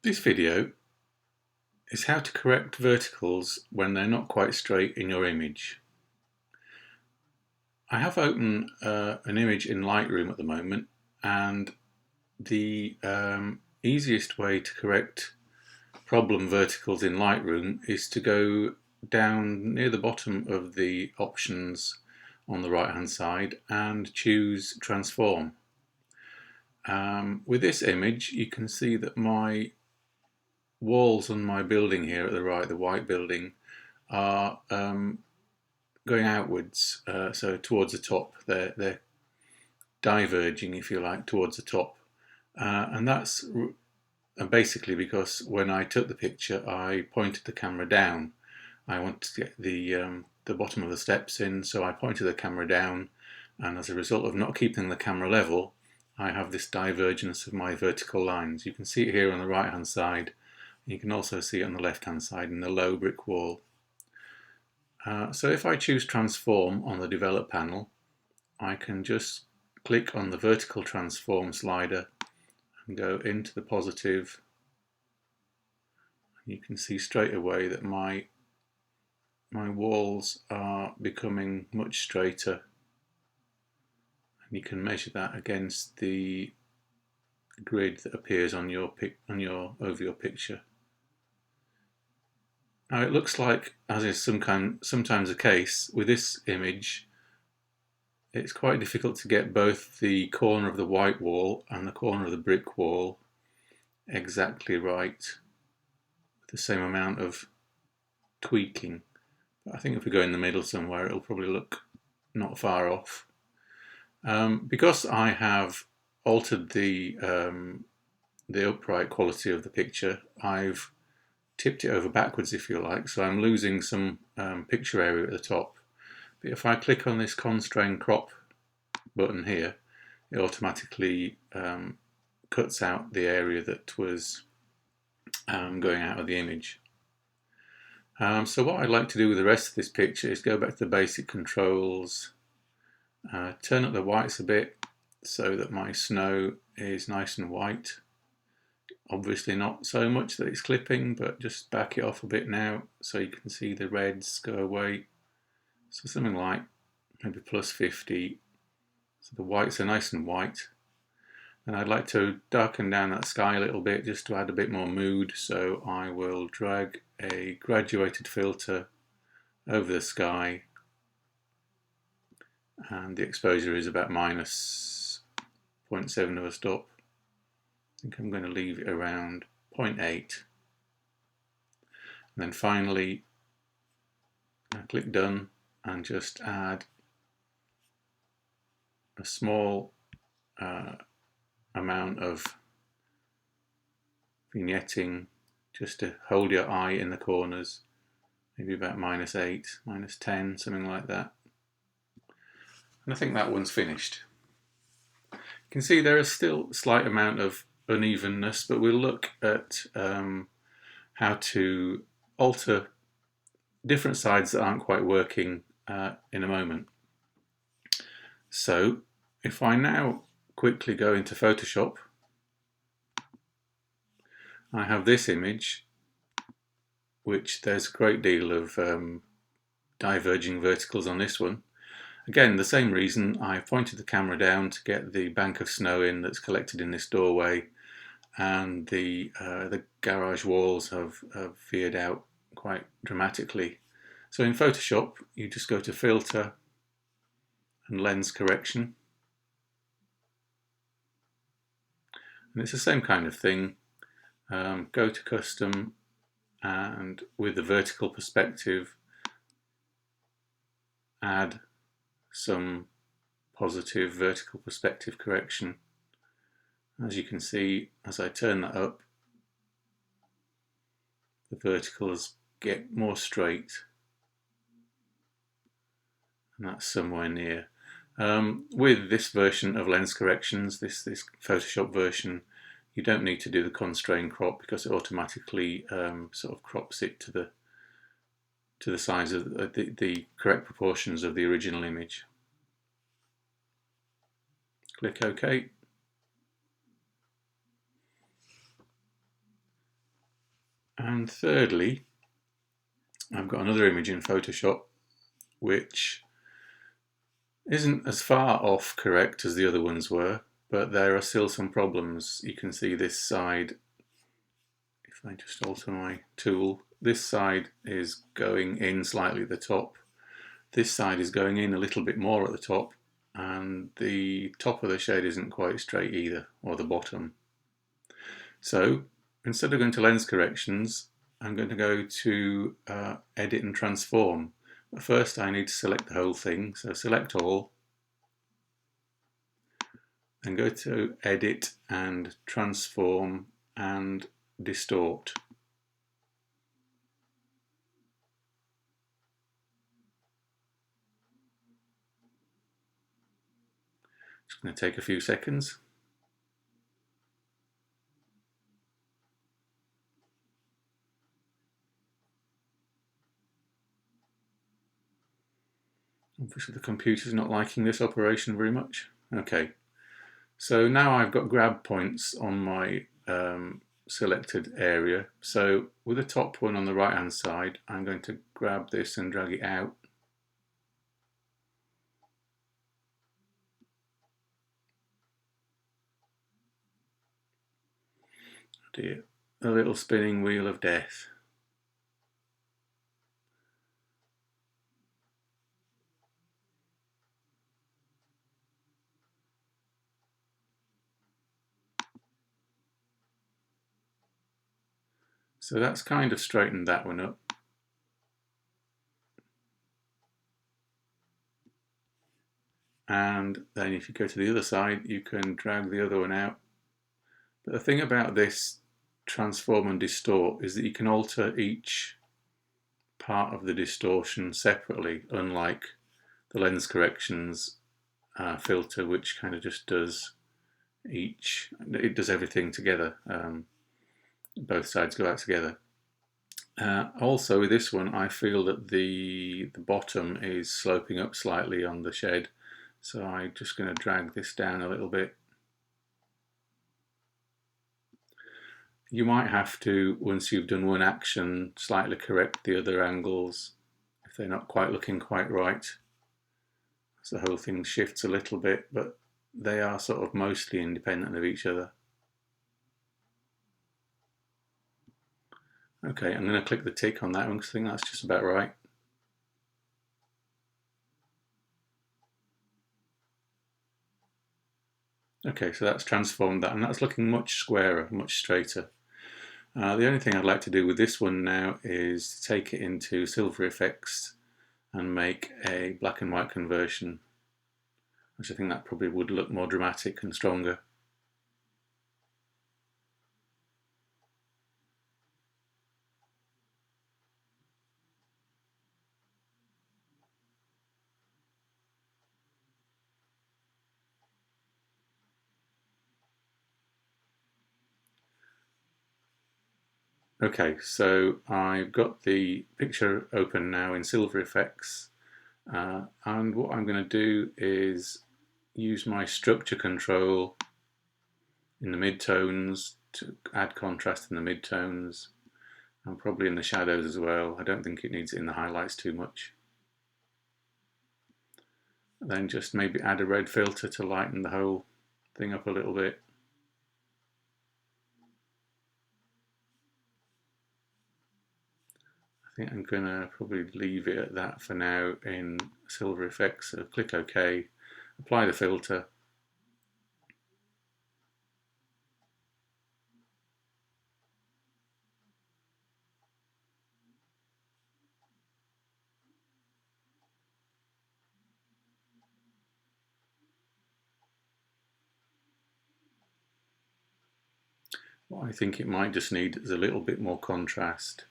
This video is how to correct verticals when they're not quite straight in your image. I have open an image in Lightroom at the moment, and the easiest way to correct problem verticals in Lightroom is to go down near the bottom of the options on the right hand side and choose transform. With this image you can see that my walls on my building here at the right, the white building, are going outwards, so towards the top. They're diverging, if you like, towards the top, and that's basically because when I took the picture I pointed the camera down. I wanted to get the bottom of the steps in, so I pointed the camera down, and as a result of not keeping the camera level I have this divergence of my vertical lines. You can see it here on the right hand side. You can also see it on the left hand side in the low brick wall. So if I choose transform on the develop panel, I can just click on the vertical transform slider and go into the positive. You can see straight away that my walls are becoming much straighter, and you can measure that against the grid that appears on your over your picture. Now it looks like, as is sometimes the case with this image, it's quite difficult to get both the corner of the white wall and the corner of the brick wall exactly right with the same amount of tweaking. But I think if we go in the middle somewhere it'll probably look not far off. Because I have altered the upright quality of the picture, I've tipped it over backwards, if you like, so I'm losing some picture area at the top. But if I click on this constrain crop button here, it automatically cuts out the area that was going out of the image. So what I'd like to do with the rest of this picture is go back to the basic controls, turn up the whites a bit so that my snow is nice and white. Obviously not so much that it's clipping, but just back it off a bit now so you can see the reds go away. So something like maybe plus 50, so the whites are nice and white. And I'd like to darken down that sky a little bit just to add a bit more mood, so I will drag a graduated filter over the sky, and the exposure is about minus 0.7 of a stop. I think I'm going to leave it around 0.8. And then finally I click done and just add a small amount of vignetting just to hold your eye in the corners, maybe about minus 8, minus 10, something like that. And I think that one's finished. You can see there is still a slight amount of unevenness, but we'll look at how to alter different sides that aren't quite working in a moment. So if I now quickly go into Photoshop, I have this image, which there's a great deal of diverging verticals on this one. Again, the same reason, I pointed the camera down to get the bank of snow in that's collected in this doorway, and the garage walls have veered out quite dramatically. So in Photoshop you just go to filter and lens correction, and it's the same kind of thing. Go to custom, and with the vertical perspective add some positive vertical perspective correction. As you can see, as I turn that up, the verticals get more straight, and that's somewhere near. With this version of lens corrections, this Photoshop version, you don't need to do the constrain crop because it automatically sort of crops it to the size of the correct proportions of the original image. Click OK. And thirdly, I've got another image in Photoshop which isn't as far off correct as the other ones were, but there are still some problems. You can see this side, if I just alter my tool, this side is going in slightly at the top. This side is going in a little bit more at the top, and the top of the shade isn't quite straight either, or the bottom. So instead of going to lens corrections, I'm going to go to edit and transform. But first I need to select the whole thing, so select all, and go to edit and transform and distort. It's going to take a few seconds. Obviously the computer's not liking this operation very much. Okay, so now I've got grab points on my selected area. So with the top one on the right hand side, I'm going to grab this and drag it out. Dear, the little spinning wheel of death. So that's kind of straightened that one up. And then if you go to the other side, you can drag the other one out. But the thing about this transform and distort is that you can alter each part of the distortion separately, unlike the lens corrections filter, which kind of just does it does everything together. Both sides go out together. Also with this one, I feel that the bottom is sloping up slightly on the shed, so I'm just going to drag this down a little bit. You might have to, once you've done one action, slightly correct the other angles if they're not quite looking quite right. So the whole thing shifts a little bit, but they are sort of mostly independent of each other. Okay, I'm going to click the tick on that one because I think that's just about right. Okay, so that's transformed that, and that's looking much squarer, much straighter. The only thing I'd like to do with this one now is take it into Silver Effects and make a black and white conversion, which I think that probably would look more dramatic and stronger. Okay, so I've got the picture open now in Silver Effects, and what I'm going to do is use my structure control in the midtones to add contrast in the midtones, and probably in the shadows as well. I don't think it needs it in the highlights too much. Then just maybe add a red filter to lighten the whole thing up a little bit. I think I'm going to probably leave it at that for now in Silver Effects. So click OK, apply the filter. What I think it might just need is a little bit more contrast.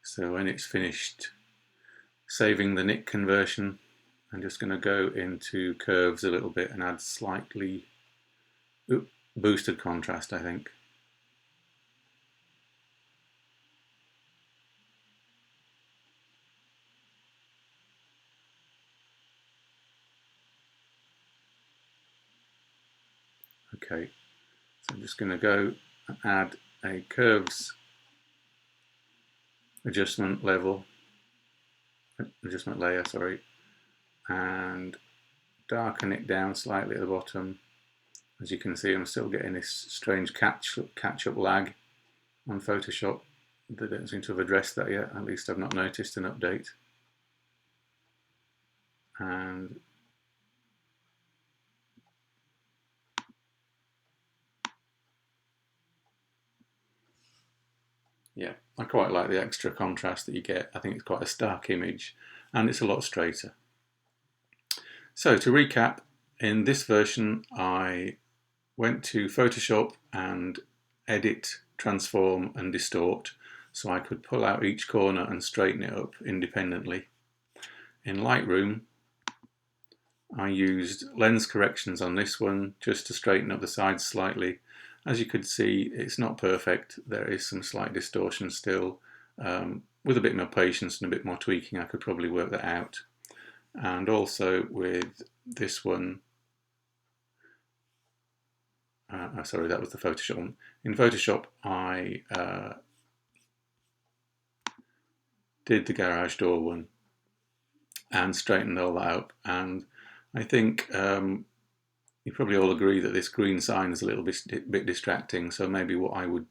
So when it's finished saving the nick conversion, I'm just going to go into curves a little bit and add slightly boosted contrast, I think. Okay, so I'm just going to go and add a curves adjustment layer, sorry, and darken it down slightly at the bottom. As you can see, I'm still getting this strange catch-up lag on Photoshop. They don't seem to have addressed that yet, at least I've not noticed an update. And yeah, I quite like the extra contrast that you get. I think it's quite a stark image and it's a lot straighter. So to recap, in this version I went to Photoshop and edit, transform and distort, so I could pull out each corner and straighten it up independently. In Lightroom I used lens corrections on this one just to straighten up the sides slightly. As you could see, it's not perfect. There is some slight distortion still. With a bit more patience and a bit more tweaking, I could probably work that out. And also with this one, sorry, that was the Photoshop one. In Photoshop, I did the garage door one and straightened all that up. And I think you probably all agree that this green sign is a little bit distracting, so maybe what I would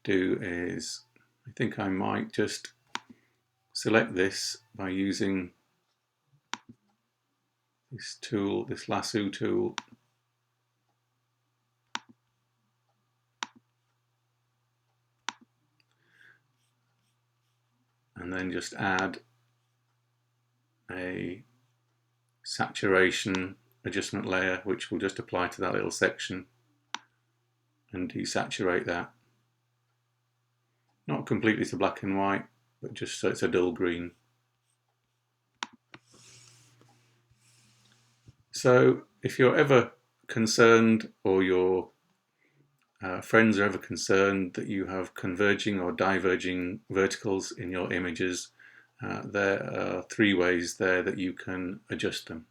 do is, I think I might just select this by using this tool, this lasso tool, and then just add a saturation adjustment layer, which will just apply to that little section and desaturate that. Not completely to black and white, but just so it's a dull green. So if you're ever concerned, or your friends are ever concerned that you have converging or diverging verticals in your images, there are 3 ways there that you can adjust them.